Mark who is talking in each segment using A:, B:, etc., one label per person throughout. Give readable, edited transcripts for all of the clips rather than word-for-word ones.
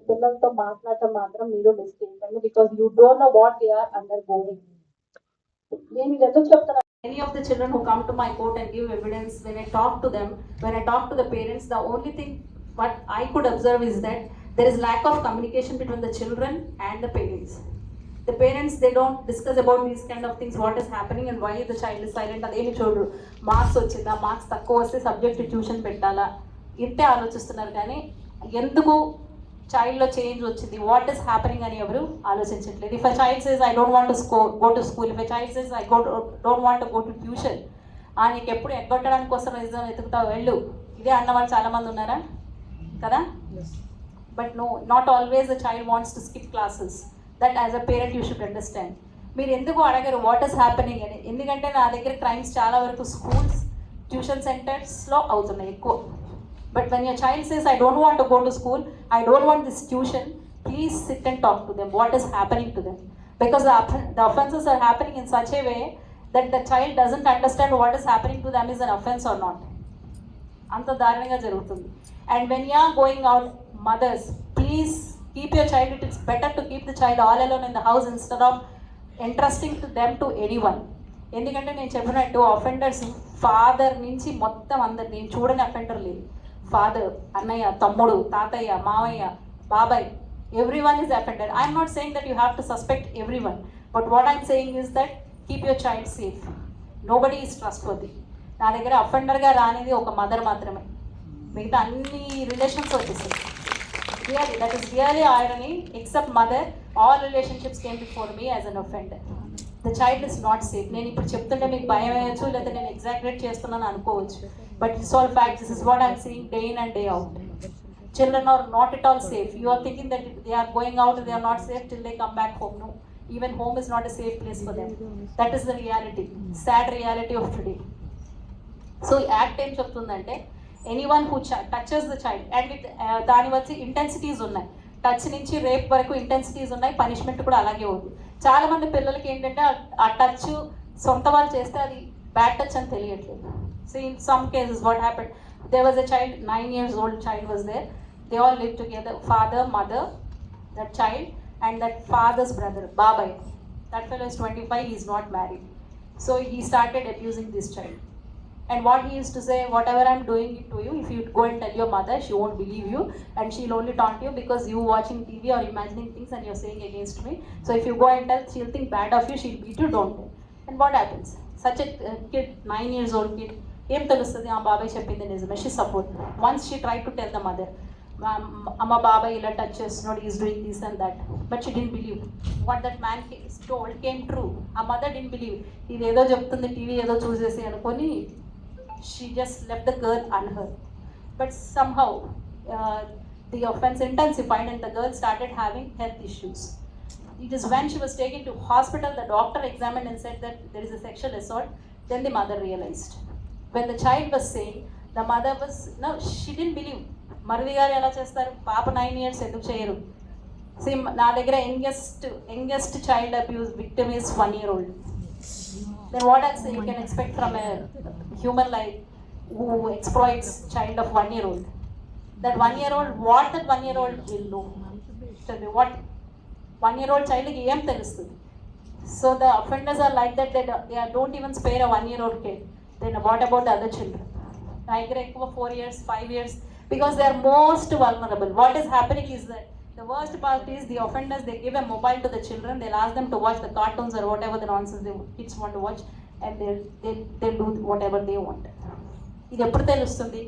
A: పిల్లలతో మాట్లాడటం మాత్రం మీరు మిస్ చేయకండి, because you don't know what they are under going. నేను ఇది ఎందుకు చెప్తున్నాను, any of the children who come to my court and give evidence, when I talk to them, when I talk to the parents, the only thing what I could observe is that there is lack of communication between the children and the parents. The parents, they don't discuss about these kind of things, what is happening and why the child is silent. అదేమి చూడరు, marks వచ్చిందా, marks తక్కువ వస్తే subject tuition పెట్టాలా, ఇంతే ఆలోచిస్తున్నారు. కానీ ఎందుకు చైల్డ్లో చేంజ్ వచ్చింది, వాట్ ఈస్ హ్యాపెనింగ్ అని ఎవరు ఆలోచించట్లేదు. If a child says I don't want to go to school, if a child says I don't want to go to tuition, నీకు ఎప్పుడు ఎగ్గొట్టడానికి కోసం రీజన్ వెతుకుతావు, వెళ్ళు, ఇదే అన్నవాళ్ళు చాలామంది ఉన్నారా కదా. But no, not always the child wants to skip classes. That as a parent you should understand. మీరు ఎందుకు అడగరు వాట్ ఈస్ హ్యాపెనింగ్ అని, ఎందుకంటే నా దగ్గర క్రైమ్స్ చాలా వరకు స్కూల్స్, ట్యూషన్ సెంటర్స్లో అవుతున్నాయి ఎక్కువ. But when your child says, I don't want to go to school, I don't want this tuition, please sit and talk to them. What is happening to them? Because the offenses are happening in such a way that the child doesn't understand what is happening to them is an offense or not. Anta darananga jarugutundi. And when you are going out, mothers, please keep your child. It is better to keep the child all alone in the house instead of entrusting to them to anyone. ఎందుకంటే నేను చెప్పినట్టు offenders father నుంచి మొత్తం అందరు, నేను చూడని offender లేదు. Father, అన్నయ్య, తమ్ముడు, తాతయ్య, మావయ్య, బాబాయ్, everyone is offended. I am not saying that you have to suspect everyone, but what I am saying is that keep your child safe. Nobody is trustworthy. నా దగ్గర అఫెండర్గా రానిది ఒక మదర్ మాత్రమే, మిగతా అన్ని రిలేషన్స్ వచ్చేసాయి. Really, that is really irony. Except mother, all relationships came before me as an offender. The child is not safe. నేను ఇప్పుడు చెప్తుంటే మీకు భయం వేయచ్చు, లేదా నేను ఎగ్జాగ్రేట్ చేస్తున్నాను అనుకోవచ్చు, but it's all fact. This is what I'm seeing day in and day out. Children are not at all safe. You are thinking that they are going out and they are not safe till they come back home. No, even home is not a safe place for them. That is the reality, sad reality of today. So act ఏం చెప్తుందంటే, anyone who touches the child, and దాని వచ్చి intensities ఉన్నాయి, touch నుంచి rape వరకు intensities ఉన్నాయి, punishment కూడా అలాగే ఉంది. చాలామంది పిల్లలకి ఏంటంటే ఆ టచ్ సొంత వాళ్ళు చేస్తే అది బ్యాడ్ టచ్ అని తెలియట్లేదు. So in some cases what happened, there was a child, 9 years old child was there. They all lived together, father, mother, that child, and that father's brother, Babai. That fellow is 25, he is not married. So he started abusing this child. And what he used to say, whatever I'm doing it to you, if you go and tell your mother, she won't believe you, and she'll only taunt you because you watching TV or imagining things and you're saying against me. So if you go and tell, she'll think bad of you, she'll beat you, don't tell. And what happens? Such a kid, 9 years old kid, ఏం తెలుస్తుంది, ఆ బాబాయ్ చెప్పింది నిజమే, she support. Once she try to tell the mother, అమ్మ బాబాయ్ ఇలా touch చేస్తున్నాడు, is doing this and that, but she didn't believe what that man told came true. ఆ మదర్ డిడ్ంట్ బిలీవ్, ఇది ఏదో చెప్తుంది, టీవీ ఏదో చూసేసి అనుకొని she just left the girl unheard. But somehow the offense intensified and the girl started having health issues. It is when she was taken to hospital, the doctor examined and said that there is a sexual assault. Then the mother realized. When the child was saying, the mother was, no, she didn't believe. మరిది గారు ఎలా చేస్తారు, పాప 9 years ఎందుకు చేయరు. Same నా దగ్గర youngest child abuse victim is 1 year old. Then what else you can expect from a human life who exploits child of 1 year old? That 1 year old, what that 1 year old will know? Tell me, what 1 year old child ki em telustundi? So the offenders are like that, they don't even spare a 1 year old kid. Then what about the other children? I agree, 4 years, 5 years, because they are most vulnerable. What is happening is that the worst part is the offenders, they give a mobile to the children, they'll ask them to watch the cartoons or whatever the nonsense the kids want to watch, and they'll do whatever they want. ఇది ఎప్పుడు తెలుస్తుంది,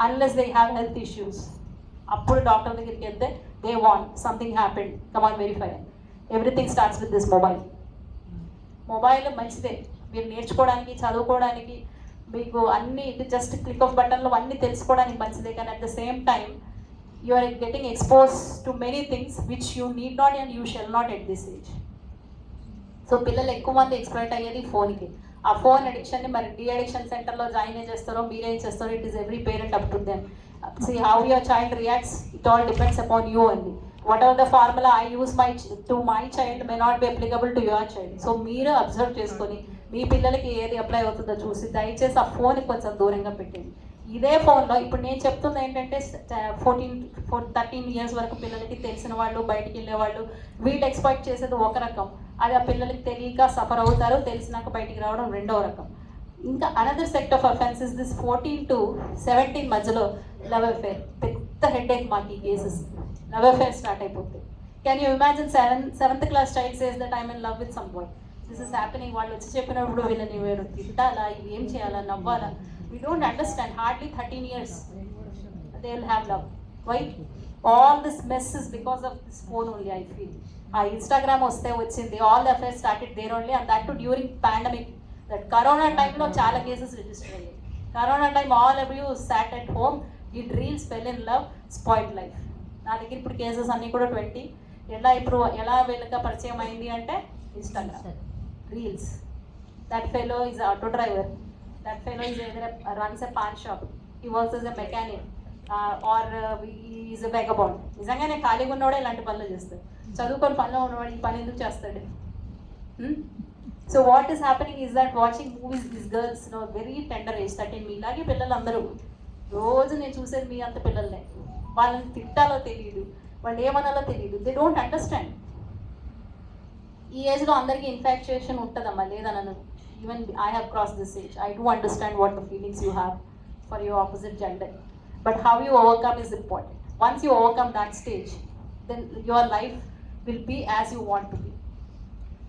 A: unless they have health issues. అప్పుడు doctor దగ్గరికి వెళ్తే they want something happened, come on verify. Everything starts with this mobile. Mobile మంచిదే, మీరు నేర్చుకోవడానికి, చదువుకోవడానికి, మీకు అన్ని జస్ట్ క్లిక్ ఆఫ్ బటన్లో అన్నీ తెలుసుకోవడానికి మంచిదే. కానీ at the same time you are getting expose to many things which you need not and you shall not at this age. So పిల్లలు ఎక్కువ మంది ఎక్స్ప్లోయిట్ అయ్యేది ఫోన్కి. ఆ ఫోన్ అడిక్షన్ని మరి డి అడిక్షన్ సెంటర్లో జాయిన్ చేస్తారో మీరేం చేస్తారో, it is every parent up to them. See how your child reacts, it all depends upon you only. Whatever the formula I use to my child may not be applicable to your child. So మీరు observe చేసుకొని మీ పిల్లలకి ఏది apply అవుతుందో చూసి దయచేసి ఆ phone కొంచెం దూరంగా పెట్టండి. ఇదే ఫోన్లో ఇప్పుడు నేను చెప్తుంది ఏంటంటే 13 ఇయర్స్ వరకు పిల్లలకి తెలిసిన వాళ్ళు బయటికి వెళ్ళేవాళ్ళు వీళ్ళు ఎక్స్పెక్ట్ చేసేది ఒక రకం, అది ఆ పిల్లలకి తెలియక సఫర్ అవుతారు, తెలిసినాక బయటికి రావడం రెండవ రకం. ఇంకా another sect of offences this 14 to 17 మధ్యలో లవ్ అఫేర్. పెద్ద హెడ్ ఏక్ మాకు ఈ కేసెస్. లవ్ అఫేర్ స్టార్ట్ అయిపోతుంది. Can you imagine 7th class child says that I'm in love with some boy. This is happening. వాళ్ళు వచ్చి చెప్పినప్పుడు వీళ్ళని మీరు తిట్టాలా, ఏం చేయాలా, నవ్వాలా? We don't understand. Hardly 13 years they will have love. Why? All this mess is because of this phone only, I feel. Instagram వచ్చింది, all the affairs started there only, and that too during pandemic. That corona time lo chaala cases register ayyayi. Corona time all of you sat at home, did reels, fell in love, spoiled life. నా దగ్గర ఇప్పుడు cases అన్నీ కూడా 20. ఎలా వీళ్ళకి పరిచయం అయింది అంటే Instagram reels. That fellow is auto driver. That fellow is either runs a pawn shop, he works as a mechanic, or he is a vagabond. నిజంగానే ఖాళీగా ఉన్నవాడే ఇలాంటి పనులు చేస్తాడు. చదువుకొని పనిలో ఉన్నవాడు ఈ పని ఎందుకు చేస్తాడు? So what is happening is that watching movies this girls very tender age 13. మీలాగే పిల్లలు అందరూ రోజు నేను చూసేది మీ అంత పిల్లలనే. వాళ్ళని తిట్టాలో తెలియదు, వాళ్ళు ఏమనాలో తెలియదు. They don't understand. ఈ ఏజ్లో అందరికీ ఇన్ఫాక్చుయేషన్ ఉంటుందమ్మా, లేదనను. Even I have crossed this age. I do understand what the feelings you have for your opposite gender. But how you overcome is important. Once you overcome that stage, then your life will be as you want to be.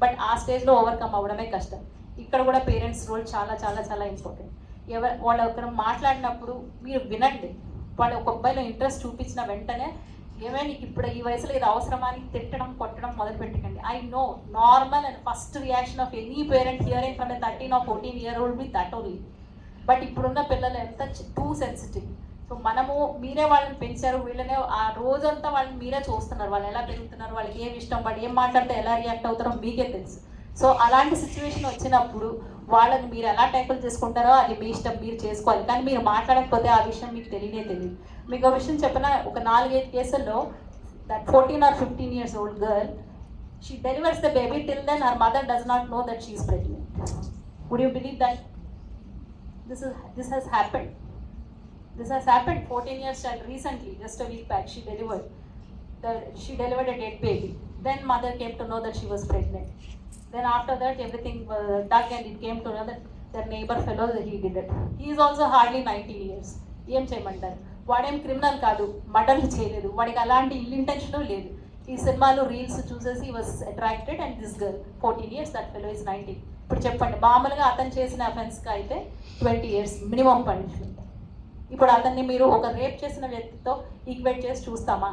A: But ఆ స్టేజ్లో overcome అవ్వడమే కష్టం. ఇక్కడ కూడా parents role చాలా చాలా చాలా important. వాళ్ళు ఒకరు మాట్లాడినప్పుడు మీరు వినండి. వాళ్ళు ఒక అబ్బాయిలో ఇంట్రెస్ట్ చూపించిన వెంటనే ఏమైనా నీకు ఇప్పుడు ఈ వయసులో ఇది అవసరమా అని తిట్టడం కొట్టడం మొదలు పెట్టకండి. I know normal and first reaction of any parent hearing from 13 or 14 year old be that only. But ఇప్పుడున్న పిల్లలు ఎంత టూ సెన్సిటివ్. సో మీరే వాళ్ళని పెంచారు, వీళ్ళనే ఆ రోజంతా వాళ్ళని మీరే చూస్తున్నారు. వాళ్ళు ఎలా పెరుగుతున్నారు, వాళ్ళకి ఏమి ఇష్టం, వాళ్ళు ఏం మాట్లాడితే ఎలా రియాక్ట్ అవుతారో మీకే తెలుసు. సో అలాంటి సిచ్యువేషన్ వచ్చినప్పుడు వాళ్ళని మీరు ఎలా ట్యాకిల్ చేసుకుంటారో అది మీ ఇష్టం, మీరు చేసుకోవాలి. కానీ మీరు మాట్లాడకపోతే ఆ విషయం మీకు తెలియదు. మీకు ఒక విషయం చెప్పిన, ఒక 4-5 కేసుల్లో that 14 or 15 years old girl, she delivers the baby, till then her mother does not know that she is pregnant. Would you believe that? This has happened. This has happened. 14 years child recently, just a week back, she delivered a dead baby. Then mother came to know that she was pregnant. Then after that everything dug, and it came to know that their neighbor fellow that he did it. He is also hardly 19 years. ఏం చేయమంటారు? వాడేం criminal కాదు, మర్డర్లు చేయలేదు, వాడికి అలాంటి ఇల్ intention లేదు. ఈ సినిమాలు రీల్స్ చూసేసి was attracted, and this girl 14 years, that fellow is 19. ఇప్పుడు చెప్పండి, మామూలుగా అతను చేసిన అఫెన్స్కి అయితే 20 years మినిమం పనిష్మెంట్. ఇప్పుడు అతన్ని మీరు ఒక రేప్ చేసిన వ్యక్తితో ఈక్వేట్ చేసి చూస్తామా?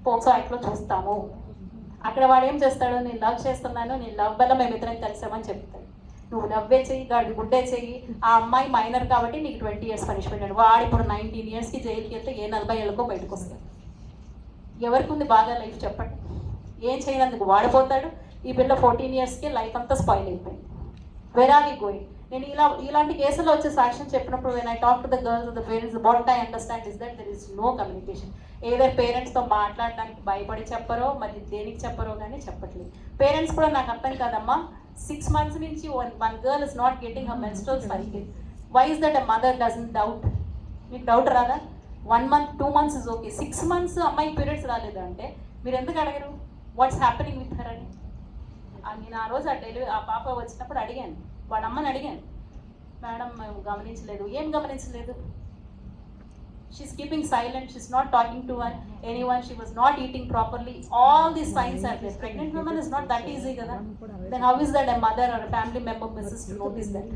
A: పోక్సో యాక్ట్లో చూస్తాము. అక్కడ వాడు ఏం చేస్తాడు, నేను లవ్ చేస్తున్నాను, నేను లవ్ వల్ల మేము ఇద్దరం కలిసామని చెప్తాడు. నువ్వు లవ్వే చెయ్యి, గాడి గుడ్డే చెయ్యి, ఆ అమ్మాయి మైనర్ కాబట్టి నీకు 20 years పనిష్మెంట్ అండి. వాడు ఇప్పుడు 19 yearsకి జైలుకి వెళ్తే ఏ 40 ఏళ్ళకో బయటకు వస్తాడు. ఎవరికి ఉంది బాగా లైఫ్ చెప్పండి? ఏం చేయనందుకు వాడిపోతాడు. ఈ పిల్ల 14 yearsకి లైఫ్ అంతా స్పాయిల్ అయిపోయింది. Where are we going? నేను ఇలాంటి కేసులో వచ్చే సాక్ష్యం చెప్పినప్పుడు when I talk to the girls the parents, what I understand is that there is no communication. ఏదైనా పేరెంట్స్తో మాట్లాడడానికి భయపడి చెప్పరో, మరి దేనికి చెప్పరో కానీ చెప్పట్లేదు. పేరెంట్స్ కూడా నాకు అర్థం కాదమ్మా, 6 months నుంచి one girl is not getting her menstrual cycle. Why is that a mother doesn't doubt? మీకు డౌట్ రాదా? 1 month 2 months is okay. 6 months అమ్మాయి పీరియడ్స్ రాలేదు అంటే మీరు ఎందుకు అడగరు వాట్స్ హ్యాపెనింగ్ విత్ హర్ అని? నేను ఆ రోజు ఆ పాప వచ్చినప్పుడు అడిగాను, వాడు అమ్మని అడిగాను, మేడం మేము గమనించలేదు. ఏం గమనించలేదు? She's keeping silent, she's not talking to anyone, she was not eating properly. All these signs are there. Pregnant woman is not that easy kada. Then how is that a mother or a family member misses to notice that?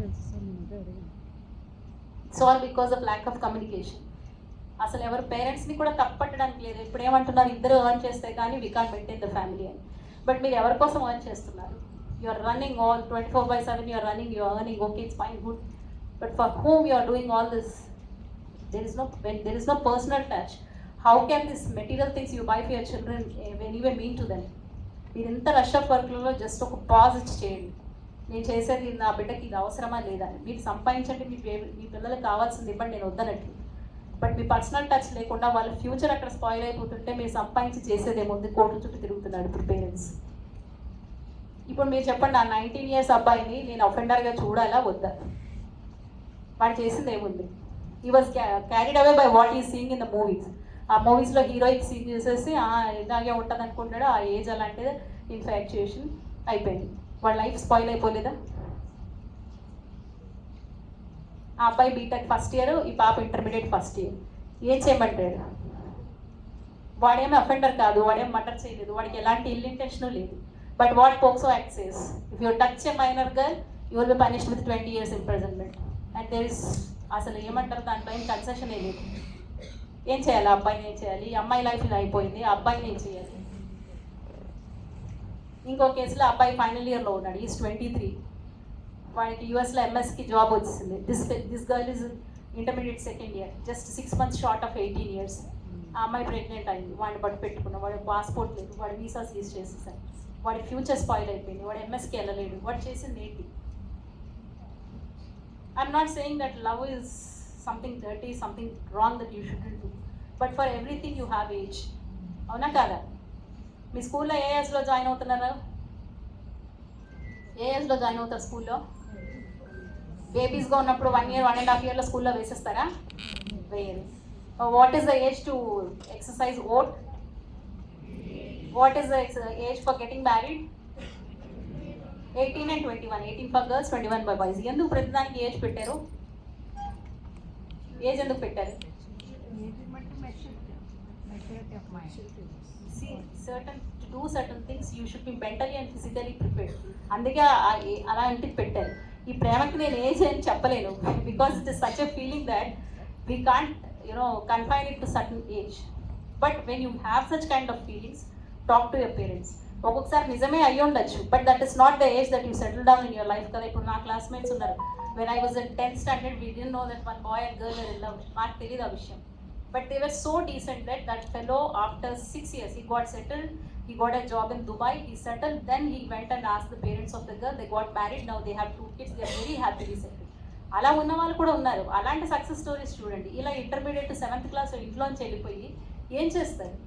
A: It's all because of lack of communication. అసలు ఎవరు పేరెంట్స్ని కూడా తప్పట్టడానికి లేదు. ఇప్పుడు ఏమంటున్నారు, ఇద్దరు earn చేస్తే కానీ we can't maintain the family అని. బట్ మీరు ఎవరి కోసం ఎర్న్ చేస్తున్నారు? You are running all 24/7, you are running, you are earning, okay, it's fine, good. But for whom you are doing all this? When there is no personal touch, how can these material things you buy for your children even mean to them? మీరు ఇంత rush of వర్క్లలో just ఒక pause ఇచ్చి చేయండి. నేను చేసేది నా బిడ్డకి ఇది అవసరమా లేదా? మీరు సంపాదించండి, మీ పిల్లలకు కావాల్సింది ఇవ్వండి, నేను వద్దనట్లు. బట్ మీ పర్సనల్ టచ్ లేకుండా వాళ్ళ ఫ్యూచర్ అక్కడ స్పాయిల్ అయిపోతుంటే మీరు సంపాదించి చేసేదేముంది? కోట్ల చుట్టూ తిరుగుతున్నాడు ఇప్పుడు పేరెంట్స్. ఇప్పుడు మీరు చెప్పండి, ఆ 19 years అబ్బాయిని నేను అఫెండర్గా చూడాలా వద్దా? వాడు చేసింది ఏముంది? He was carried away by what he is seeing in the movies. ఆ మూవీస్లో హీరోయిక్ సీన్ చూసేసి ఇలాగే ఉంటుంది అనుకుంటాడు. ఆ ఏజ్ అలాంటిది, ఇన్ఫాక్చుయేషన్ అయిపోయింది. వాళ్ళ లైఫ్ స్పాయిల్ అయిపోలేదా? ఆ అబ్బాయి బీటెక్ ఫస్ట్ ఇయర్, ఈ పాప ఇంటర్మీడియట్ ఫస్ట్ ఇయర్. ఏం చేయమంటాడు? వాడేమో అఫెండర్ కాదు, వాడేం మర్డర్ చేయలేదు, వాడికి ఎలాంటి ఇల్ ఇంటెన్షన్ లేదు. But what POCSO act says, if you touch a minor girl you will be punished with 20 years imprisonment. And there is అసలు ఏమంటారు, దాంట్లో ఏం కన్సెషన్ లేదు. ఏం చేయాలి? ఆ అబ్బాయిని ఏం చేయాలి? ఈ అమ్మాయి లైఫ్ ఇలా అయిపోయింది, ఆ అబ్బాయిని ఏం చేయాలి? ఇంకో కేసులో అబ్బాయి ఫైనల్ ఇయర్లో ఉన్నాడు, ఈజ్ 23. వాడికి యూఎస్లో ఎంఎస్కి జాబ్ వచ్చింది. This girl is intermediate second year, just 6 months short of 18 years. ఆ అమ్మాయి ప్రెగ్నెంట్ అయింది, వాడిని బట్టి పెట్టుకున్నాడు. వాడి పాస్పోర్ట్ లేదు, వాడి వీసా సీజ్ చేసేసారు, వాడి ఫ్యూచర్ స్పాయిల్ అయిపోయింది, వాడు ఎంఎస్కి వెళ్ళలేడు. వాడు చేసింది ఏంటి? I'm not saying that love is something dirty, something wrong that you shouldn't do, but for everything you have age. అవునా కాదా? మీ స్కూల్లో ఏ ఏజ్లో జాయిన్ అవుతున్నారు? ఏ ఏజ్లో జాయిన్ అవుతారు స్కూల్లో? బేబీస్గా ఉన్నప్పుడు 1 year 1.5 yearలో స్కూల్లో వేసేస్తారా? వేయరు. What is the age to exercise vote? What is the age for getting married? 18 and 21. 18 for girls, 21 for boys. ఎందుకు ప్రతిదానికి ఏజ్ పెట్టారు? ఏజ్ ఎందుకు పెట్టారు? to do certain things you should be mentally and physically prepared. అందుకే అలాంటిది పెట్టారు. ఈ ప్రేమకి నేను ఏజ్ అని చెప్పలేను, because it is such a feeling that we can't confine it to certain age. But when you have such kind of feelings, talk to your parents. ఒక్కొక్కసారి నిజమే అయ్యి ఉండొచ్చు, but that is not the age that you settle down in your life కదా. ఇప్పుడు నా classmates ఉన్నారు, when I was in 10th standard we didn't know that one boy and girl were in love. నాకు తెలియదు ఆ విషయం, but they were so decent that fellow after 6 years he got settled, he got a job in Dubai, he settled, then he went and asked the parents of the girl, they got married, now they have 2 kids, they are very happily settled. అలా ఉన్న వాళ్ళు కూడా ఉన్నారు. అలాంటి success stories చూడండి. ఇలా intermediate 7th class ఇంట్లోంచి వెళ్ళిపోయి ఏం చేస్తారు?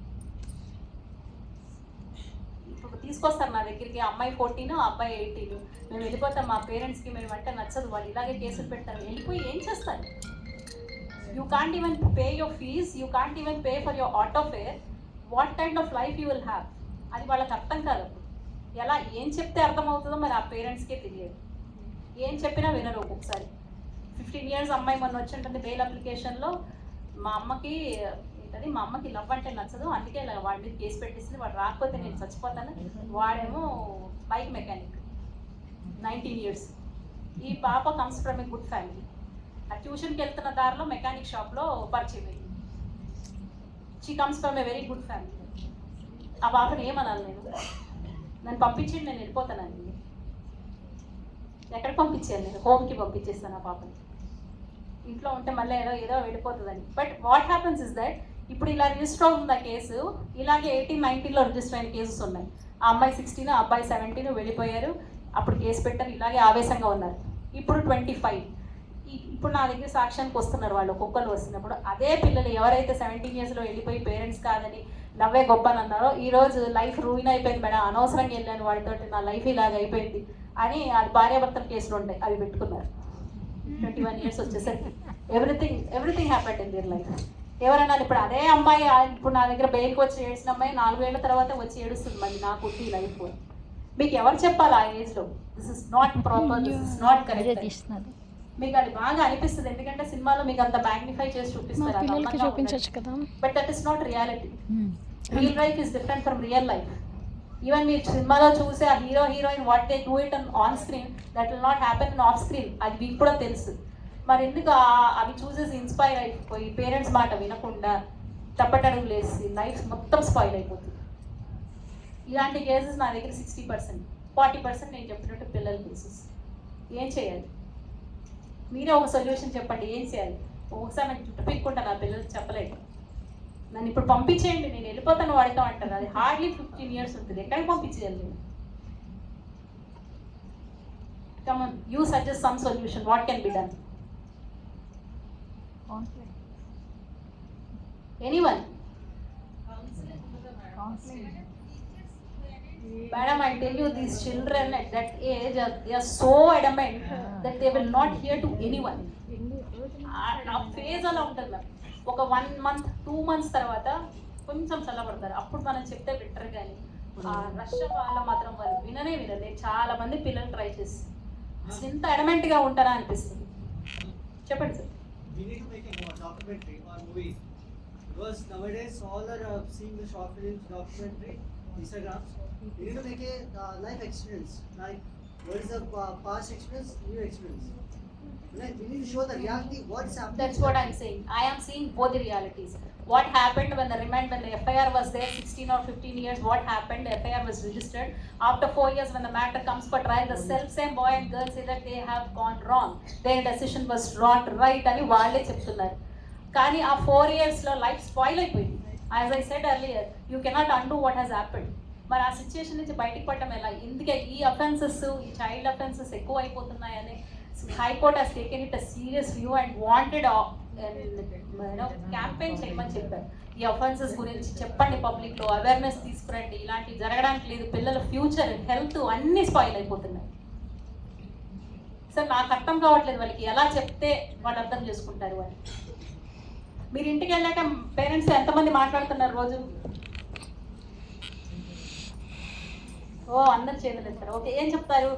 A: తీసుకొస్తారు నా దగ్గరికి, అమ్మాయి 14, అబ్బాయి 18. మేము వెళ్ళిపోతాం, మా పేరెంట్స్కి మేము అంటే నచ్చదు, వాళ్ళు ఇలాగే కేసులు పెడతారు. వెళ్ళిపోయి ఏం చేస్తారు? You can't even pay your fees, you can't even pay for your auto fare. What kind of life you will have? అది వాళ్ళకి అర్థం కాదు. ఎలా ఏం చెప్తే అర్థమవుతుందో మరి ఆ పేరెంట్స్కే తెలియదు. ఏం చెప్పినా వినరు. ఒక్కొక్కసారి 15 years అమ్మాయి మొన్న వచ్చి ఉంటుంది బెయిల్ అప్లికేషన్లో, మా అమ్మకి లవ్ అంటే నచ్చదు, అందుకే ఇలా వాడి మీద కేసు పెట్టేసింది, వాడు రాకపోతే నేను చచ్చిపోతాను. వాడేమో బైక్ మెకానిక్, 19 years. ఈ పాప comes from a good family. ఆ ట్యూషన్కి వెళ్తున్న దారిలో మెకానిక్ షాప్లో పరిచయం అయింది. She comes from a very good family. ఆ పాపను ఏమనాలి నేను? నన్ను పంపించండి, నేను వెళ్ళిపోతానండి. ఎక్కడికి పంపించాను? నేను హోమ్కి పంపించేస్తాను ఆ పాపని. ఇంట్లో ఉంటే మళ్ళీ ఏదో వెళ్ళిపోతుందని. But what happens is that ఇప్పుడు ఇలా రిజిస్టర్ అవుతుంది ఆ కేసు. ఇలాగే 18, 19లో రిజిస్టర్ అయిన కేసెస్ ఉన్నాయి. ఆ అమ్మాయి 16, ఆ అబ్బాయి 17 వెళ్ళిపోయారు. అప్పుడు కేసు పెట్టారు, ఇలాగే ఆవేశంగా ఉన్నారు. ఇప్పుడు 25. ఇప్పుడు నా దగ్గర సాక్ష్యానికి వస్తున్నారు వాళ్ళు, ఒక్కొక్కరు వస్తున్నప్పుడు అదే పిల్లలు ఎవరైతే 17 yearsలో వెళ్ళిపోయి పేరెంట్స్ కాదని నవ్వే గొప్ప అని అన్నారో, ఈరోజు లైఫ్ రూయిన్ అయిపోయింది మేడం, అనవసరంగా వెళ్ళాను వాడితో, నా లైఫ్ ఇలాగ అయిపోయింది అని అది భార్యాభర్తల కేసులు ఉంటాయి, అవి పెట్టుకున్నారు. 21 years వచ్చేసరికి everything happened in their life. ఎవరన్నా ఇప్పుడు అదే అమ్మాయి ఇప్పుడు నా దగ్గర బెయిల్కి వచ్చి ఏడ్చిన అమ్మాయి 4 ఏళ్ల తర్వాత వచ్చి ఏడుస్తుంది, మళ్ళీ నాకు ఈ లైఫ్. మీకు ఎవరు చెప్పాలి ఆ ఏజ్లో this is not proper, this is not correct? మీకు అది బాగా అనిపిస్తుంది, ఎందుకంటే సినిమాలో మీకు అంత మ్యాగ్నిఫై చేసి చూపిస్తారు, but that is not reality. Real life is different from real life. Even మీరు సినిమాలో చూసే ఆ heroine what they do it on screen, that will not happen in off screen. అది మీకు కూడా తెలుసు. మరి ఎందుకు అవి చూసేసి ఇన్స్పైర్ అయిపోయి పేరెంట్స్ మాట వినకుండా తప్పటడుగులు వేసి లైఫ్ మొత్తం స్పాయిల్ అయిపోతుంది. ఇలాంటి కేసెస్ నా దగ్గర 60%, 40% నేను చెప్పినట్టు పిల్లల కేసెస్. ఏం చేయాలి? మీరే ఒక సొల్యూషన్ చెప్పండి, ఏం చేయాలి? ఒకసారి నాకు చుట్టు పిక్కుంటా, నా పిల్లలకి చెప్పలేదు, నన్ను ఇప్పుడు పంపించేయండి నేను వెళ్ళిపోతాను వాడితో అంటారు. అది హార్డ్లీ 15 years ఉంటుంది. ఎక్కడికి పంపించేయాలి నేను? Come on, you suggest some solution. What can be done? Anyone? Madam, I tell you, these children at that age they are so adamant that they will not hear to anyone. ఆ phase అలా ఉంటుంది ma'am. ఒక 1 month 2 months తర్వాత కొంచెం చల్లబడతారు. అప్పుడు మనం చెప్తే better. కానీ రష్ వాళ్ళ మాత్రం వాళ్ళు వినరు. నేను చాలా మంది పిల్లలు ట్రై చేసి అసలు ఇంత అడమెంట్గా ఉంటారా అనిపిస్తుంది. చెప్పండి sir.
B: We need to make a documentary or movie because nowadays all are seeing the short films, documentary, Instagrams. We need to make a life experience. Like what is the past experience, new experience. Like we need to show the reality what's happening.
A: That's what I'm saying. I am seeing both the realities. What happened when the FIR was there 16 or 15 years, what happened? The FIR was registered. After 4 years when the matter comes for trial, the same boy and girl say that they have gone wrong. Their decision was not right అని వాళ్ళే చెప్తున్నారు. కానీ ఆ 4 yearsలో life spoil అయిపోయింది. As I said earlier, you cannot undo what has happened. మరి ఆ situation నుంచి బయటకు పడటం ఎలా? ఇందుకే ఈ అఫెన్సెస్, ఈ చైల్డ్ అఫెన్సెస్ ఎక్కువ అయిపోతున్నాయని high court has taken it a serious view and wanted campaign చేయమని చెప్పారు. ఈ అఫెన్సెస్ గురించి చెప్పండి, పబ్లిక్లో అవేర్నెస్ తీసుకురండి, ఇలాంటివి జరగడానికి లేదు, పిల్లల ఫ్యూచర్ హెల్త్ అన్నీ స్పాయిల్ అయిపోతున్నాయి. సార్ నాకు అర్థం కావట్లేదు వాళ్ళకి ఎలా చెప్తే వాళ్ళు అర్థం చేసుకుంటారు అని. మీరు ఇంటికి వెళ్ళాక పేరెంట్స్ ఎంతమంది మాట్లాడుతున్నారు రోజు? అందరు చేయలేదు సార్. ఓకే, ఏం చెప్తారు?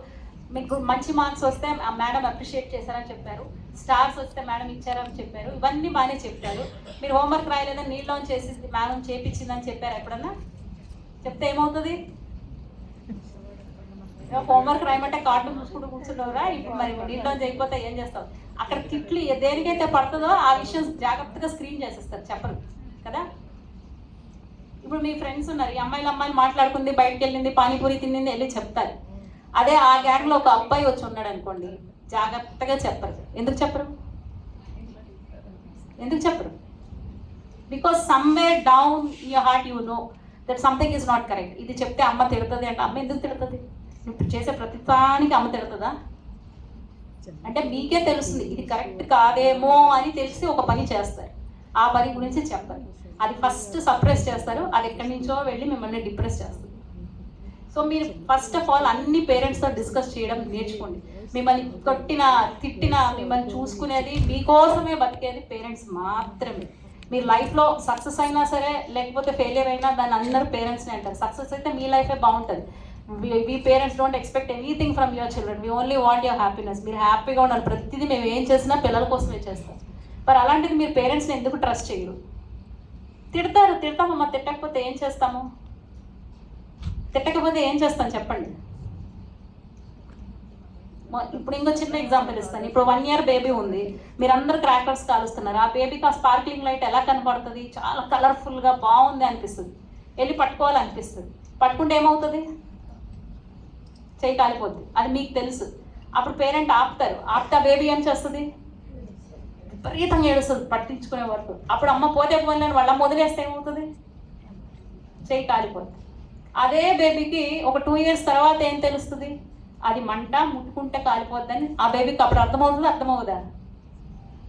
A: మీకు మంచి మార్క్స్ వస్తే ఆ మేడం అప్రిషియేట్ చేశారని చెప్పారు, స్టార్స్ వస్తే మేడం ఇచ్చారని చెప్పారు, ఇవన్నీ బాగానే చెప్పారు. మీరు హోంవర్క్ రాయలేదని నీళ్ళలో చేసింది మేడం చేపించిందని చెప్పారు ఎప్పుడన్నా? చెప్తే ఏమవుతుంది? హోంవర్క్ రాయమంటే కార్టూన్ చూసుకుంటూ కూర్చున్నావురా, ఇప్పుడు మరి నీళ్ళలో చేయకపోతే ఏం చేస్తావు? అక్కడ తిట్లు దేనికైతే పడుతుందో ఆ విషయం జాగ్రత్తగా స్క్రీన్ చేసేస్తారు, చెప్పరు కదా. ఇప్పుడు మీ ఫ్రెండ్స్ ఉన్నారు, ఈ అమ్మాయిలు మాట్లాడుకుంది, బయటకు వెళ్ళింది, పానీపూరి తిన్నింది, వెళ్ళి చెప్తారు. అదే ఆ గ్యాంగ్లో ఒక అబ్బాయి వచ్చి ఉన్నాడు అనుకోండి, జాగ్రత్తగా చెప్పరు. ఎందుకు చెప్పరు? Because somewhere down in your heart you know that something is not correct. ఇది చెప్తే అమ్మ తిడుతుంది అంటే, అమ్మ ఎందుకు తిడుతుంది? ఇప్పుడు చేసే ప్రతిదానికి అమ్మ తిడుతుందా? అంటే మీకే తెలుస్తుంది ఇది కరెక్ట్ కాదేమో అని తెలిసి ఒక పని చేస్తారు, ఆ పని గురించి చెప్పరు. అది ఫస్ట్ సప్రెస్ చేస్తారు, అది ఎక్కడి నుంచో వెళ్ళి మిమ్మల్ని డిప్రెస్ చేస్తారు. సో మీరు ఫస్ట్ ఆఫ్ ఆల్ అన్ని పేరెంట్స్తో డిస్కస్ చేయడం నేర్చుకోండి. మిమ్మల్ని కొట్టినా తిట్టినా మిమ్మల్ని చూసుకునేది, మీకోసమే బతికేది పేరెంట్స్ మాత్రమే. మీరు లైఫ్లో సక్సెస్ అయినా సరే లేకపోతే ఫెయిలియర్ అయినా దాన్ని అందరూ పేరెంట్స్ని అంటారు. సక్సెస్ అయితే మీ లైఫే బాగుంటుంది. We parents don't expect anything from your children, we only want your happiness. మీరు హ్యాపీగా ఉండాలి. ప్రతిదీ మేము ఏం చేసినా పిల్లల కోసమే చేస్తాం. మరి అలాంటిది మీరు పేరెంట్స్ని ఎందుకు ట్రస్ట్ చేయరు? తిడతామమ్మా, తిట్టకపోతే ఏం చేస్తాము? తిట్టకపోతే ఏం చేస్తాను చెప్పండి. ఇప్పుడు ఇంకో చిన్న ఎగ్జాంపుల్ ఇస్తాను. ఇప్పుడు 1 year బేబీ ఉంది, మీరందరూ క్రాకర్స్ కాలుస్తున్నారు. ఆ బేబీకి ఆ స్పార్క్లింగ్ లైట్ ఎలా కనపడుతుంది? చాలా కలర్ఫుల్గా బాగుంది అనిపిస్తుంది, వెళ్ళి పట్టుకోవాలనిపిస్తుంది. పట్టుకుంటే ఏమవుతుంది? చేయి కాలిపోద్ది, అది మీకు తెలుసు. అప్పుడు పేరెంట్ ఆపుతారు, ఆపితే ఆ బేబీ ఏం చేస్తుంది? విపరీతంగా ఏడుస్తుంది పట్టించుకునే వరకు. అప్పుడు అమ్మ పోతే పోయిన వాళ్ళ వదిలేస్తే ఏమవుతుంది? చేయి కాలిపోద్ది. అదే బేబీకి ఒక 2 years తర్వాత ఏం తెలుస్తుంది? అది మంట, ముట్టుకుంటే కాలిపోద్దని ఆ బేబీకి అప్పుడు అర్థమవుదా?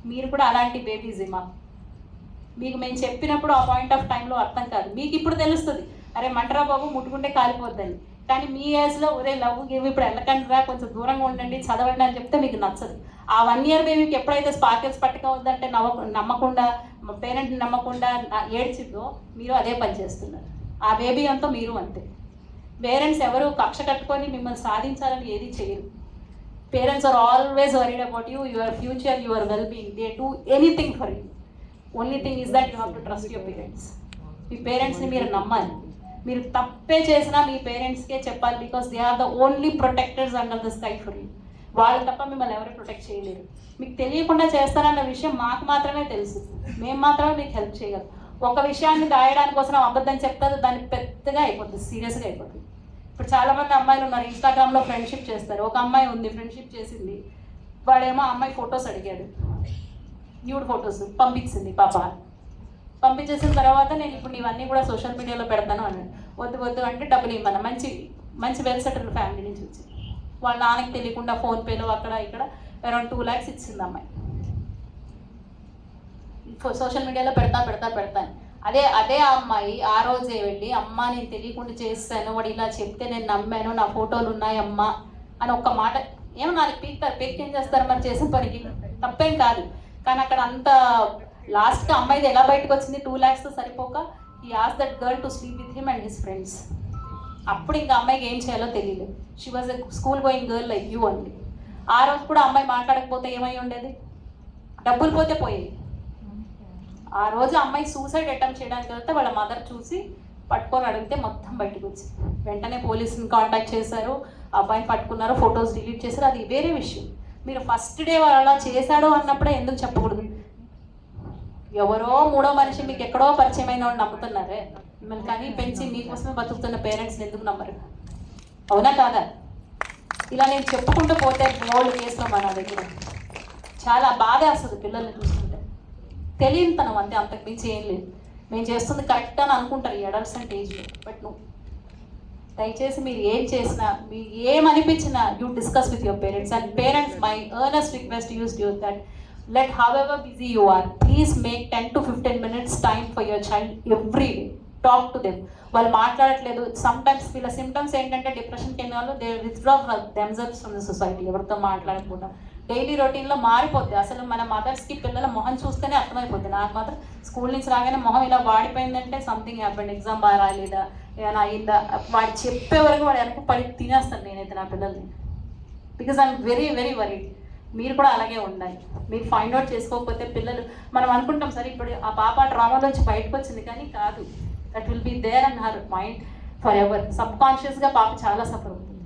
A: మీరు కూడా అలాంటి బేబీజేమా? మీకు మేము చెప్పినప్పుడు ఆ పాయింట్ ఆఫ్ టైంలో అర్థం కాదు, మీకు ఇప్పుడు తెలుస్తుంది అరే మంటరా బాబు ముట్టుకుంటే కాలిపోద్దని. కానీ మీ ఏజ్లో ఒరే లవ్ గేమ్ ఇప్పుడు వెళ్ళకండి రా, కొంచెం దూరంగా ఉండండి, చదవండి అని చెప్తే మీకు నచ్చదు. ఆ 1 year బేబీకి ఎప్పుడైతే స్పార్కిల్స్ పట్టుకోవద్దంటే నమ్మకుండా, పేరెంట్ నమ్మకుండా ఏడ్చిద్దో, మీరు అదే పని చేస్తున్నారు. ఆ బేబీ అంతా మీరు అంతే. పేరెంట్స్ ఎవరు కక్ష కట్టుకొని మిమ్మల్ని సాధించాలని ఏది చేయరు. Parents are always worried about you, your future, your well being. They do anything for you. Only thing is that you have to trust your parents. మీ పేరెంట్స్ని మీరు నమ్మాలి. మీరు తప్పే చేసినా మీ పేరెంట్స్కే చెప్పాలి, because they are the only protectors under the sky for you. వాళ్ళు తప్ప మిమ్మల్ని ఎవరు ప్రొటెక్ట్ చేయలేరు. మీకు తెలియకుండా చేస్తారన్న విషయం మాకు మాత్రమే తెలుసు, మేము మాత్రమే మీకు హెల్ప్ చేయగలం. ఒక విషయాన్ని దాయడానికి కోసం అబద్ధం చెప్తారు, దాన్ని పెద్దగా అయిపోతుంది, సీరియస్గా అయిపోతుంది. ఇప్పుడు చాలామంది అమ్మాయిలు ఉన్నారు, ఇన్స్టాగ్రామ్లో ఫ్రెండ్షిప్ చేస్తారు. ఒక అమ్మాయి ఉంది, ఫ్రెండ్షిప్ చేసింది, వాడేమో అమ్మాయి ఫొటోస్ అడిగాడు, న్యూడ్ ఫొటోస్ పంపించింది పాప. పంపించేసిన తర్వాత నేను ఇప్పుడు ఇవన్నీ కూడా సోషల్ మీడియాలో పెడతాను అన్నాడు. వద్దు అంటే డబ్బులు ఇవ్వను. మంచి వెల్ సెటిల్డ్ ఫ్యామిలీ నుంచి వచ్చి వాళ్ళ నాన్నకి తెలియకుండా ఫోన్పేలో అక్కడ ఇక్కడ అరౌండ్ 2 lakhs ఇచ్చింది అమ్మాయి. సోషల్ మీడియాలో పెడతాను. అదే అమ్మాయి ఆ రోజే వెళ్ళి అమ్మ నేను తెలియకుండా చేస్తాను, వాడు ఇలా చెప్తే నేను నమ్మాను, నా ఫోటోలు ఉన్నాయి అమ్మ అని ఒక్క మాట. ఏమో నాకు పీక్తారు, పీక్ ఏం చేస్తారు మరి చేసిన పనికి? తప్పేం కాదు. కానీ అక్కడ అంత లాస్ట్గా అమ్మాయిది ఎలా బయటకు వచ్చింది 2 lakhs సరిపోక ఈ ఆస్ that girl to sleep with him and his friends. అప్పుడు ఇంకా అమ్మాయికి ఏం చేయాలో తెలియదు. She was a school going girl like you only. ఆ రోజు కూడా అమ్మాయి మాట్లాడకపోతే ఏమై ఉండేది? డబ్బులు పోతే పోయేది. ఆ రోజు అమ్మాయి సూసైడ్ అటెంప్ట్ చేయడానికి వెళ్తే వాళ్ళ మదర్ చూసి పట్టుకొని అడిగితే మొత్తం బయటకు వచ్చింది. వెంటనే పోలీసుని కాంటాక్ట్ చేశారు, అబ్బాయిని పట్టుకున్నారు, ఫొటోస్ డిలీట్ చేశారు. అది వేరే విషయం. మీరు ఫస్ట్ డే అలా చేశాడు అన్నప్పుడే ఎందుకు చెప్పకూడదు? ఎవరో మూడో మనిషి మీకు ఎక్కడో పరిచయం అయిన వాడు నమ్ముతున్నారే, మిమ్మల్ని కానీ పెంచి మీకోసమే బతుకుతున్న పేరెంట్స్ని ఎందుకు నమ్మరు? అవునా కాదా? ఇలా నేను చెప్పుకుంటూ పోతే ఓల్డ్ కేసులో మన దగ్గర చాలా బాధ వస్తుంది పిల్లల్ని చూస్తుంటే. తెలియనితనం అంతే, అంతకు మించి ఏం లేదు. మేము చేస్తుంది కరెక్ట్ అని అనుకుంటారు ఈ అడల్సెంట్ ఏజ్లో. బట్ నువ్వు దయచేసి మీరు ఏం చేసినా, మీకు ఏమనిపించినా you discuss with your parents. And parents, my earnest request use to use that let however busy you are, please make 10 to 15 minutes time for your child every day. Talk to them. వాళ్ళు మాట్లాడట్లేదు, sometimes వీళ్ళ symptoms ఏంటంటే డిప్రెషన్కి వెళ్ళిన వాళ్ళు they withdraw themselves from the society. ఎవరితో మాట్లాడకుండా daily రొటీన్లో మారిపోద్ది. అసలు మన మదర్స్కి పిల్లల మొహం చూస్తేనే అర్థమైపోద్ది. నాకు మాత్రం స్కూల్ నుంచి రాగానే మొహం ఇలా వాడిపోయిందంటే సంథింగ్ హ్యాపెండ్, ఎగ్జామ్ బాగా రాలేదా, ఏమైనా అయిందా, వాడు చెప్పే వరకు వాడు వెనక పడి తినేస్తాను నేనైతే నా పిల్లల్ని. Because I'm very very worried. మీరు కూడా అలాగే ఉండాలి. మీరు ఫైండ్ అవుట్ చేసుకోకపోతే పిల్లలు, మనం అనుకుంటాం సరే ఇప్పుడు ఆ పాప డ్రామా నుంచి బయటకు వచ్చింది, కానీ కాదు. That will be there and her mind forever. సబ్ కాన్షియస్గా పాప చాలా సఫర్ అవుతుంది.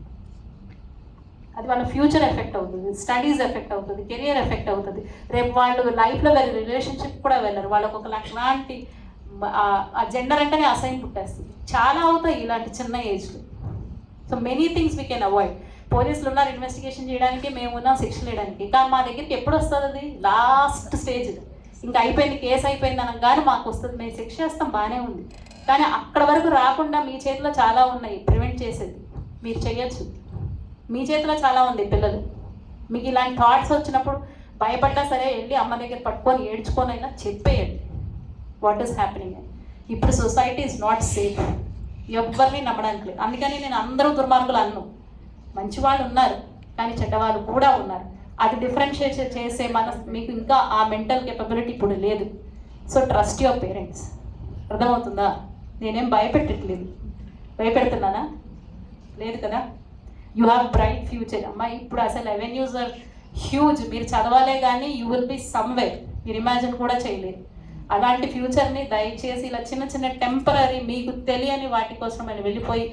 A: అది వాళ్ళ ఫ్యూచర్ ఎఫెక్ట్ అవుతుంది, స్టడీస్ ఎఫెక్ట్ అవుతుంది, కెరియర్ ఎఫెక్ట్ అవుతుంది. రేపు వాళ్ళు లైఫ్లో వెళ్ళి రిలేషన్షిప్ కూడా వెళ్ళరు. వాళ్ళకు ఒక లాంటి ఆ జెండర్ అంటేనే అసహ్యం పుట్టేస్తుంది. చాలా అవుతాయి ఇలాంటి చిన్న ఏజ్లో. So many things we can avoid. పోలీసులు ఉన్నారు ఇన్వెస్టిగేషన్ చేయడానికి, మేము ఉన్నాం శిక్షలు వేయడానికి. కానీ మా దగ్గరికి ఎప్పుడు వస్తుంది? అది లాస్ట్ స్టేజ్. ఇంకా అయిపోయింది, కేసు అయిపోయింది అనగానే మాకు వస్తుంది. మేము శిక్ష చేస్తాం, బాగానే ఉంది. కానీ అక్కడ వరకు రాకుండా మీ చేతిలో చాలా ఉన్నాయి ప్రివెంట్ చేసేది. మీరు చేయొచ్చు, మీ చేతిలో చాలా ఉంది. పిల్లలు మీకు ఇలాంటి థాట్స్ వచ్చినప్పుడు భయపడ్డా సరే వెళ్ళి అమ్మ దగ్గర పట్టుకొని ఏడ్చుకొని అయినా చెప్పేయండి వాట్ ఈస్ హ్యాపెనింగ్ అని. ఇప్పుడు సొసైటీ ఈజ్ నాట్ సేఫ్, ఎవరిని నమ్మడానికి లేదు. అందుకని నేను అందరూ దుర్మార్గులు అన్ను. మంచివాళ్ళు ఉన్నారు, కానీ చెడ్డవాళ్ళు కూడా ఉన్నారు. అది డిఫరెన్షియేట్ చేసే మీకు ఇంకా ఆ మెంటల్ కెపబిలిటీ ఇప్పుడు లేదు. So trust your parents. అర్థమవుతుందా? నేనేం భయపెట్టట్లేదు. భయపెడుతున్నానా? లేదు కదా. యూ హ్యావ్ బ్రైట్ ఫ్యూచర్ అమ్మా. ఇప్పుడు అసలు అవెన్యూస్ ఆర్ హ్యూజ్. మీరు చదవాలే కానీ యూ విల్ బి సమ్వేర్. మీరు ఇమాజిన్ కూడా చేయలేరు. అలాంటి ఫ్యూచర్ని దయచేసి ఇలా చిన్న చిన్న టెంపరీ మీకు తెలియని వాటి కోసం అని వెళ్ళిపోయి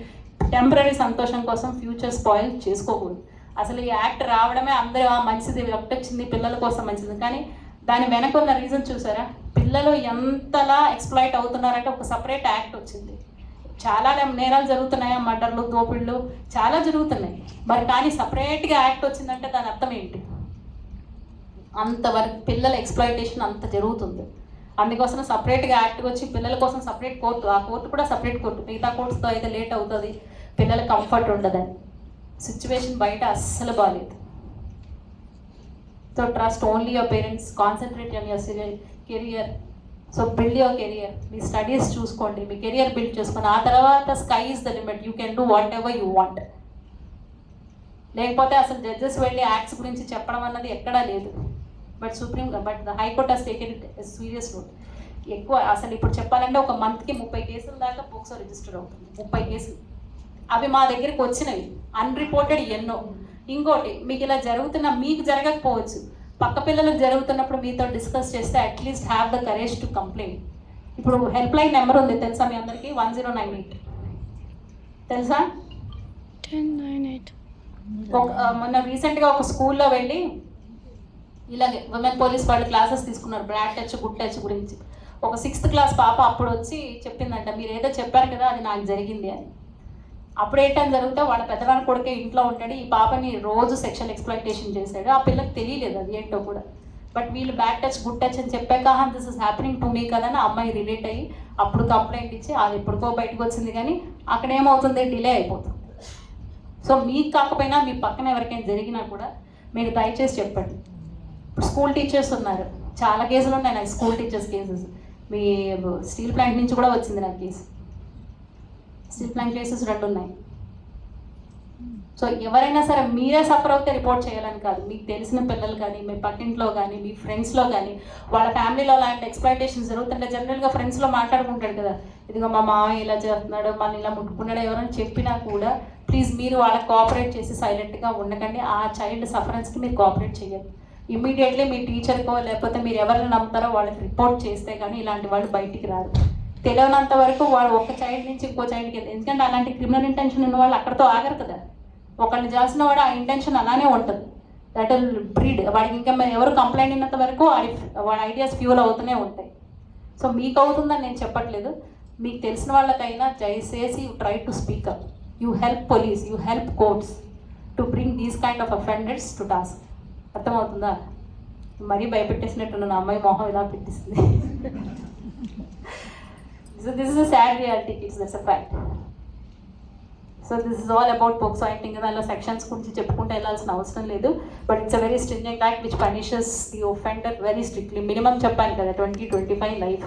A: టెంపరీ సంతోషం కోసం ఫ్యూచర్ స్పాయిల్ చేసుకోకూడదు. అసలు ఈ యాక్ట్ రావడమే అందరూ మంచిది, వచ్చింది పిల్లల కోసం మంచిది. కానీ దాని వెనక ఉన్న రీజన్ చూసారా? పిల్లలు ఎంతలా ఎక్స్ప్లాయిట్ అవుతున్నారంటే ఒక సపరేట్ యాక్ట్ వచ్చింది. చాలా నేరాలు జరుగుతున్నాయా, మర్డర్లు, దోపిళ్ళు చాలా జరుగుతున్నాయి. మరి కానీ సపరేట్గా యాక్ట్ వచ్చిందంటే దాని అర్థం ఏంటి? అంతవరకు పిల్లల ఎక్స్ప్లాయిటేషన్ అంత జరుగుతుంది. అందుకోసం సపరేట్గా యాక్ట్ వచ్చి పిల్లల కోసం సపరేట్ కోర్టు, ఆ కోర్టు కూడా సపరేట్ కోర్టు. మిగతా కోర్టుతో అయితే లేట్ అవుతుంది, పిల్లల కంఫర్ట్ ఉండదని. సిచ్యువేషన్ బయట అస్సలు బాగాలేదు. So trust only your parents, concentrate on your career. So build your career. Me studies చూసుకోండి, మీ కెరియర్ బిల్డ్ చేసుకోండి. ఆ తర్వాత sky is the limit. You can do what ever you want. లేకపోతే అసలు జడ్జెస్ వెళ్ళి యాక్ట్స్ గురించి చెప్పడం అన్నది ఎక్కడా లేదు. But the high court has taken it serious note. ఎక్కువ అసలు ఇప్పుడు చెప్పాలంటే ఒక మంత్కి 30 కేసుల దాకా పోక్సో రిజిస్టర్ అవుతుంది. 30 కేసులు. అవి మా దగ్గరికి వచ్చినవి, అన్రిపోర్టెడ్ ఎన్నో. ఇంకోటి, మీకు ఇలా జరుగుతున్నా మీకు జరగకపోవచ్చు, పక్క పిల్లలకు జరుగుతున్నప్పుడు మీతో డిస్కస్ చేస్తే at least have the courage to complaint. ఇప్పుడు హెల్ప్ లైన్ నెంబర్ ఉంది తెలుసా మీ అందరికీ? 1098 తెలుసా?
C: 1098.
A: మొన్న రీసెంట్గా ఒక స్కూల్లో వెళ్ళి ఇలాగే ఉమెన్ పోలీస్ వాళ్ళు క్లాసెస్ తీసుకున్నారు బ్లాడ్ టచ్, గుడ్ టచ్ గురించి. ఒక 6th క్లాస్ పాప అప్పుడు వచ్చి చెప్పిందంట, మీరు ఏదో చెప్పారు కదా అది నాకు జరిగింది అని. అప్పుడు ఏంటని జరిగితే వాళ్ళ పెద్దవాళ్ళ కొడుకే ఇంట్లో ఉంటాడు, ఈ పాపని రోజు సెక్షువల్ ఎక్స్ప్లాయిటేషన్ చేశాడు. ఆ పిల్లకి తెలియలేదు అది ఏంటో కూడా. బట్ వీళ్ళు బ్యాడ్ టచ్, గుడ్ టచ్ అని చెప్పాక this is happening to me కదా అని అమ్మాయి రిలేట్ అయ్యి అప్పుడు కంప్లైంట్ ఇచ్చి అది ఎప్పుడుకో బయటకు వచ్చింది. కానీ అక్కడ ఏమవుతుంది, డిలే అయిపోతుంది. సో మీకు కాకపోయినా మీ పక్కన ఎవరికైనా జరిగినా కూడా మీరు దయచేసి చెప్పండి. స్కూల్ టీచర్స్ ఉన్నారు, చాలా కేసులు ఉన్నాయి నాకు స్కూల్ టీచర్స్ కేసెస్. మీ స్టీల్ ప్లాంట్ నుంచి కూడా వచ్చింది నాకు కేసు. స్టీల్ ప్లాంట్ కేసెస్ 2 ఉన్నాయి. సో ఎవరైనా సరే మీరే సఫర్ అవుతే రిపోర్ట్ చేయాలని కాదు, మీకు తెలిసిన పిల్లలు కానీ, మీ పక్కింట్లో కానీ, మీ ఫ్రెండ్స్లో కానీ, వాళ్ళ ఫ్యామిలీలో అలాంటి ఎక్స్‌ప్లాయిటేషన్స్ జరుగుతుంటే జనరల్గా ఫ్రెండ్స్లో మాట్లాడుకుంటాడు కదా, ఇదిగో మా మామయ్య ఇలా చేస్తున్నాడు, మన ఇలా ముట్టుకున్నాడు, ఎవరైనా చెప్పినా కూడా ప్లీజ్ మీరు వాళ్ళకి కోఆపరేట్ చేసి సైలెంట్గా ఉండకండి. ఆ చైల్డ్ సఫరెన్స్కి మీరు కోఆపరేట్ చేయాలి. ఇమ్మీడియట్లీ మీ టీచర్కో లేకపోతే మీరు ఎవరిని నమ్ముతారో వాళ్ళకి రిపోర్ట్ చేస్తే కానీ ఇలాంటి వాళ్ళు బయటికి రారు. తెలియనంత వరకు వాళ్ళు ఒక చైల్డ్ నుంచి ఇంకో చైల్డ్కి వెళ్తారు. ఎందుకంటే అలాంటి క్రిమినల్ ఇంటెన్షన్ ఉన్న వాళ్ళు అక్కడితో ఆగరు కదా. ఒకళ్ళు చేసిన వాడు ఆ ఇంటెన్షన్ అలానే ఉంటుంది. That will breed. వాడికి ఇంకా ఎవరు కంప్లైంట్ అయినంత వరకు వాడి ఐడియాస్ ఫ్యూల్ అవుతూనే ఉంటాయి. సో మీకు అవుతుందని నేను చెప్పట్లేదు. మీకు తెలిసిన వాళ్ళకైనా దయచేసి you try to speak up. You help police, you help courts to bring these kind of offenders to task. అర్థమవుతుందా? మరీ భయపెట్టేసినట్టు నా అమ్మాయి మొహం ఇలా పెట్టిస్తుంది. So this is a sad reality kids, that's a fact. So this is all about POCSO act. ఇంకా దానిలో సెక్షన్స్ గురించి చెప్పుకుంటే వెళ్ళాల్సిన అవసరం లేదు. But it's a very stringent act which punishes the offender very strictly. Minimum చెప్పాను కదా 20-25 life.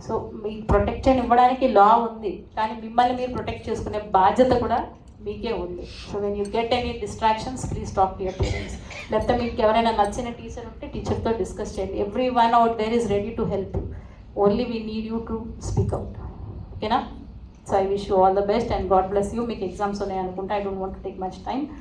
A: So మీకు ప్రొటెక్షన్ ఇవ్వడానికి లా ఉంది, కానీ మిమ్మల్ని మీరు ప్రొటెక్ట్ చేసుకునే బాధ్యత కూడా మీకే ఉంది. So when you get any distractions please talk to your parents. లేకపోతే మీకు ఎవరైనా నచ్చిన టీచర్ ఉంటే టీచర్తో డిస్కస్ చేయండి. Every one out there is ready to help you. Only we need you to speak out. ఓకేనా? So I wish you all the best and God bless you. Make exams ఉన్నాయి అనుకుంటా. I don't want to take much time.